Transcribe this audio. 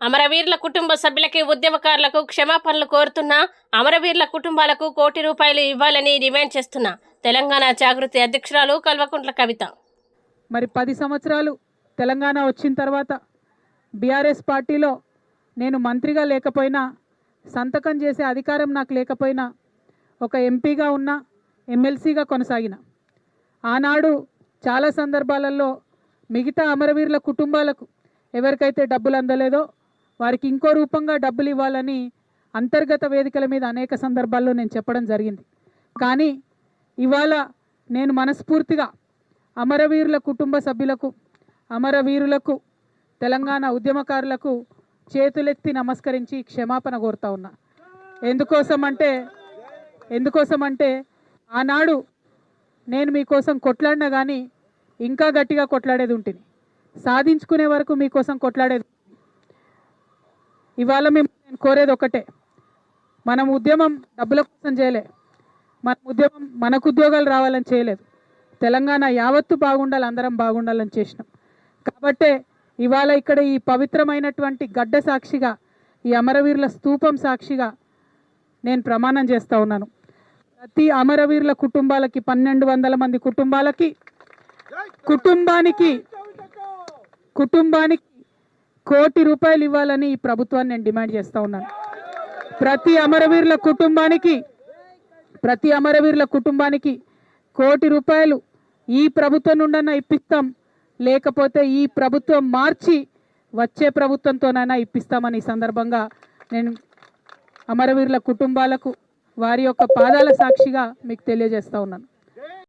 అమరవీరుల కుటుంబ సభ్యులకి ఉద్యమకారులకు క్షమాపణలు కోరుతున్నా అమరవీరుల కుటుంబాలకు ₹1 ఇవ్వాలని డిమాండ్ చేస్తున్నా తెలంగాణ జాగృతి అధ్యక్షురాలు కల్వకుంట్ల కవిత. మరి 10 సంవత్సరాలు తెలంగాణ వచ్చిన తర్వాత బీఆర్ఎస్ పార్టీలో నేను మంత్రిగా లేకపోయినా, సంతకం చేసే అధికారం నాకు లేకపోయినా, ఒక ఎంపీగా ఉన్న, ఎమ్మెల్సీగా కొనసాగిన. ఆనాడు చాలా సందర్భాలలో మిగతా అమరవీరుల కుటుంబాలకు ఎవరికైతే డబ్బులు అందలేదో వారికి ఇంకో రూపంగా డబ్బులు ఇవ్వాలని అంతర్గత వేదికల మీద అనేక సందర్భాల్లో నేను చెప్పడం జరిగింది. కానీ ఇవాళ నేను మనస్ఫూర్తిగా అమరవీరుల కుటుంబ సభ్యులకు, అమరవీరులకు, తెలంగాణ ఉద్యమకారులకు చేతులెత్తి నమస్కరించి క్షమాపణ కోరుతా ఉన్నా. ఎందుకోసమంటే ఆనాడు నేను మీకోసం కొట్లాడినా కానీ ఇంకా గట్టిగా కొట్లాడేది ఉంటుంది, సాధించుకునే వరకు మీకోసం కొట్లాడేది. ఇవాళ నేను కోరేది ఒకటే, మనం ఉద్యమం డబ్బుల కోసం చేయలే, మన ఉద్యమం మనకు ఉద్యోగాలు రావాలని చేయలేదు, తెలంగాణ యావత్తు బాగుండాలి, అందరం బాగుండాలని చేసినాం. కాబట్టే ఇవాళ ఇక్కడ ఈ పవిత్రమైనటువంటి గడ్డ సాక్షిగా, ఈ అమరవీరుల స్తూపం సాక్షిగా నేను ప్రమాణం చేస్తూ ఉన్నాను. ప్రతి అమరవీరుల కుటుంబాలకి 1200 మంది కుటుంబానికి ₹1 ఇవ్వాలని ఈ ప్రభుత్వాన్ని నేను డిమాండ్ చేస్తూ ఉన్నాను. ప్రతి అమరవీరుల కుటుంబానికి ₹1 ఈ ప్రభుత్వం నుండన్నా ఇప్పిస్తాం, లేకపోతే ఈ ప్రభుత్వం మార్చి వచ్చే ప్రభుత్వంతోనైనా ఇప్పిస్తామని ఈ సందర్భంగా నేను అమరవీరుల కుటుంబాలకు వారి యొక్క పాదాల సాక్షిగా మీకు తెలియజేస్తూ ఉన్నాను.